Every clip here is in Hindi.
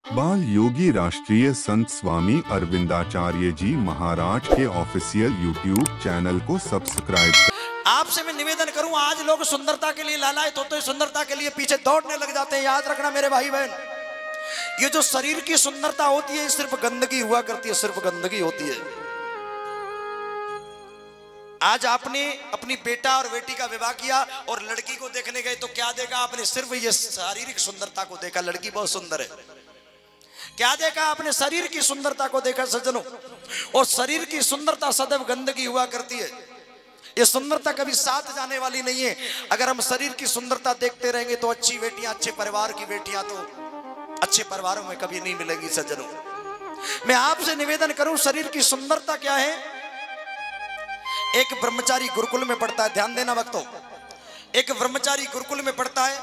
बाल योगी राष्ट्रीय संत स्वामी अरविंदाचार्य जी महाराज के ऑफिशियल यूट्यूब चैनल को सब्सक्राइब करें। आपसे मैं निवेदन करूं, आज लोग सुंदरता के लिए लालायित होते हैं, सुंदरता के लिए पीछे दौड़ने लग जाते हैं। याद रखना मेरे भाई बहन, ये जो शरीर की सुंदरता होती है सिर्फ गंदगी हुआ करती है, सिर्फ गंदगी होती है। आज आपने अपनी बेटा और बेटी का विवाह किया और लड़की को देखने गए तो क्या देखा आपने? सिर्फ ये शारीरिक सुंदरता को देखा, लड़की बहुत सुंदर है। क्या देखा आपने? शरीर की सुंदरता को देखा सज्जनों। और शरीर की सुंदरता सदैव गंदगी हुआ करती है। ये सुंदरता कभी साथ जाने वाली नहीं है। अगर हम शरीर की सुंदरता देखते रहेंगे तो अच्छी बेटियां, अच्छे परिवार की बेटियां तो अच्छे परिवारों में कभी नहीं मिलेंगी सज्जनों। मैं आपसे निवेदन करूं, शरीर की सुंदरता क्या है? एक ब्रह्मचारी गुरुकुल में पढ़ता है, ध्यान देना भक्तों। एक ब्रह्मचारी गुरुकुल में पढ़ता है।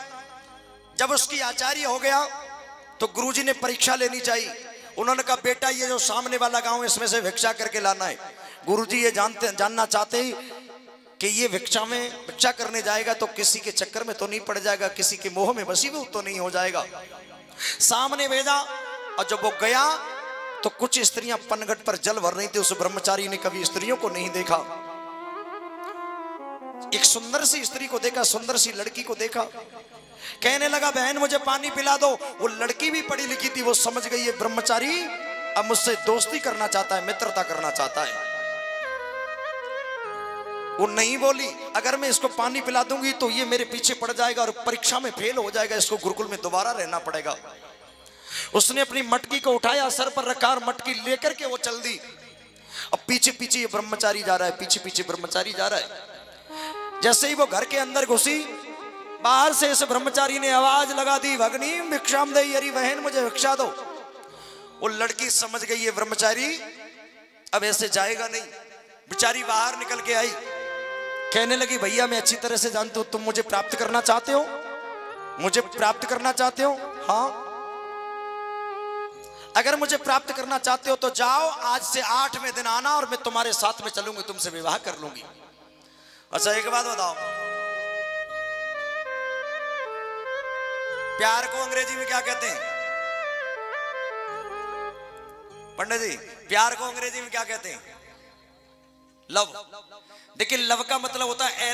जब उसकी आचार्य हो गया तो गुरुजी ने परीक्षा लेनी चाहिए। उन्होंने कहा, बेटा ये जो सामने वाला गांव है इसमें से भिक्षा करके लाना है। गुरुजी ये जानना चाहते ही कि ये भिक्षा करने जाएगा तो किसी के चक्कर में तो नहीं पड़ जाएगा, किसी के मोह में वशीभूत तो नहीं हो जाएगा। सामने भेजा और जब वो गया तो कुछ स्त्रियां पनघट पर जल भर रही थी। उस ब्रह्मचारी ने कभी स्त्रियों को नहीं देखा। एक सुंदर सी स्त्री को देखा, सुंदर सी लड़की को देखा। कहने लगा, बहन मुझे पानी पिला दो। वो लड़की भी पढ़ी लिखी थी, वो समझ गई ये ब्रह्मचारी अब मुझसे दोस्ती करना चाहता है, मित्रता करना चाहता है। वो नहीं बोली, अगर मैं इसको पानी पिला दूंगी तो ये मेरे पीछे पड़ जाएगा और परीक्षा में फेल हो जाएगा, इसको गुरुकुल में दोबारा रहना पड़ेगा। उसने अपनी मटकी को उठाया, सर पर रखा और मटकी लेकर के वो चल दी। अब पीछे पीछे ये ब्रह्मचारी जा रहा है, पीछे पीछे ब्रह्मचारी जा रहा है। जैसे ही वो घर के अंदर घुसी, बाहर से इस ब्रह्मचारी ने आवाज लगा दी, भगनी भिक्षाम दे, अरे बहन मुझे भिक्षा दो। वो लड़की समझ गई ये ब्रह्मचारी अब ऐसे जाएगा नहीं। बेचारी बाहर निकल के आई, कहने लगी, भैया मैं अच्छी तरह से जानती हूं तुम मुझे प्राप्त करना चाहते हो, मुझे प्राप्त करना चाहते हो। हाँ, अगर मुझे प्राप्त करना चाहते हो तो जाओ, आज से 8वें दिन आना और मैं तुम्हारे साथ में चलूंगी, तुमसे विवाह कर लूंगी। अच्छा एक बात बताओ, प्यार को अंग्रेजी में क्या कहते हैं पंडित जी? प्यार को अंग्रेजी में क्या कहते हैं? लव। देखिए लव का मतलब होता है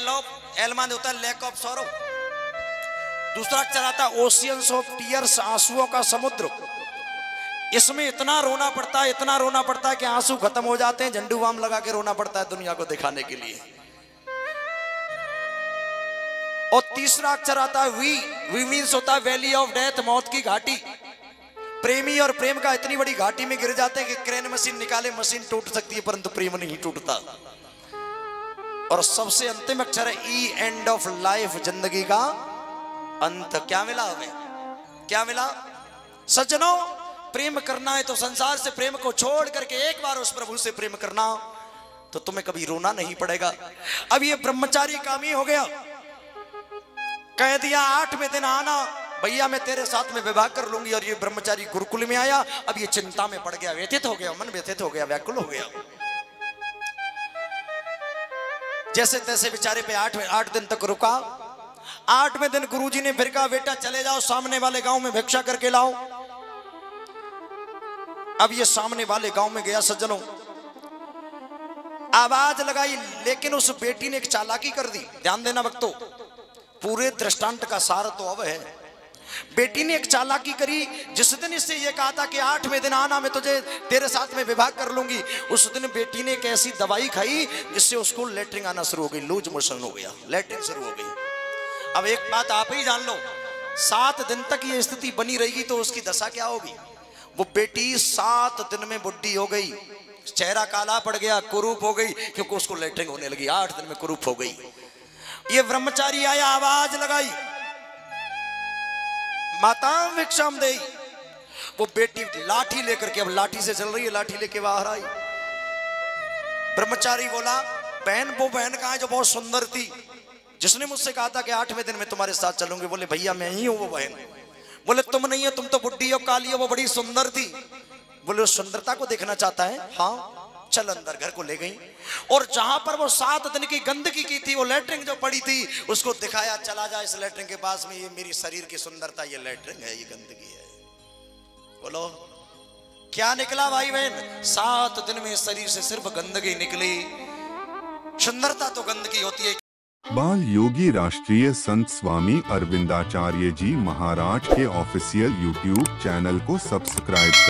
एल मान होता है लैक ऑफ सॉरो। दूसरा अक्षर आता है ओशियंस ऑफ टीयर्स, आंसुओं का समुद्र। इसमें इतना रोना पड़ता है, इतना रोना पड़ता है कि आंसू खत्म हो जाते हैं। झंडू बाम लगा के रोना पड़ता है दुनिया को दिखाने के लिए। और तीसरा अक्षर आता है वी मीन्स होता है वैली ऑफ डेथ, मौत की घाटी। प्रेमी और प्रेम का इतनी बड़ी घाटी में गिर जाते हैं कि क्रेन मशीन निकाले, मशीन टूट सकती है परंतु प्रेम नहीं टूटता। और सबसे अंतिम अक्षर है ई, एंड ऑफ लाइफ, जिंदगी का अंत। क्या मिला हमें? क्या मिला सज्जनों? प्रेम करना है तो संसार से प्रेम को छोड़ करके एक बार उस प्रभु से प्रेम करना तो तुम्हें कभी रोना नहीं पड़ेगा। अब ये ब्रह्मचारी कामी हो गया, कह दिया 8वें दिन आना भैया मैं तेरे साथ में विवाह कर लूंगी। और ये ब्रह्मचारी गुरुकुल में आया। अब ये चिंता में पड़ गया, व्यथित हो गया, मन व्यथित हो गया, व्याकुल हो गया। जैसे तैसे बेचारे पे 8 दिन तक रुका। 8वें दिन गुरुजी ने फिर कहा, बेटा चले जाओ सामने वाले गांव में भिक्षा करके लाओ। अब ये सामने वाले गांव में गया सज्जनों, आवाज लगाई, लेकिन उस बेटी ने एक चालाकी कर दी। ध्यान देना भक्तों, पूरे दृष्टांत का सार तो अब है। बेटी ने एक चालाकी करी। जिस दिन इससे ये कहा था कि 8वें दिन आना मैं तुझे तेरे साथ में विवाह कर लूंगी, उस दिन बेटी ने एक ऐसी दवाई खाई जिससे उसको लेटरिन आना शुरू हो गई, लूज मोशन हो गया, लेटरिन शुरू हो गई। अब एक बात आप ही जान लो, 7 दिन तक ये स्थिति बनी रहेगी तो उसकी दशा क्या होगी? वो बेटी 7 दिन में बुढ़ी हो गई, चेहरा काला पड़ गया, कुरूप हो गई, क्योंकि उसको लेटरिन होने लगी। 8 दिन में कुरूप हो गई। ये ब्रह्मचारी आया, आवाज लगाई, माता भिक्षाम दे। वो बेटी लाठी लेकर के, अब लाठी से चल रही है, लाठी लेके बाहर आई। ब्रह्मचारी बोला, बहन वो बहन कहाँ है जो बहुत सुंदर थी, जिसने मुझसे कहा था कि 8वें दिन में तुम्हारे साथ चलूंगी? बोले भैया मैं ही हूं वो बहन। बोले तुम नहीं हो, तुम तो बुढ़ी हो, काली हो, वो बड़ी सुंदर थी। बोले उस सुंदरता को देखना चाहता है? हाँ चल अंदर। घर को ले गई और जहां पर वो 7 दिन की गंदगी की थी, वो लेटरिन जो पड़ी थी, उसको दिखाया, चला जा इस लेटरिन के पास में, ये मेरी शरीर की सुंदरता, ये लेटरिन है, ये गंदगी है। बोलो क्या निकला भाई बहन? 7 दिन में शरीर से सिर्फ गंदगी निकली। सुंदरता तो गंदगी होती है। बाल योगी राष्ट्रीय संत स्वामी अरविंदाचार्य जी महाराज के ऑफिशियल यूट्यूब चैनल को सब्सक्राइब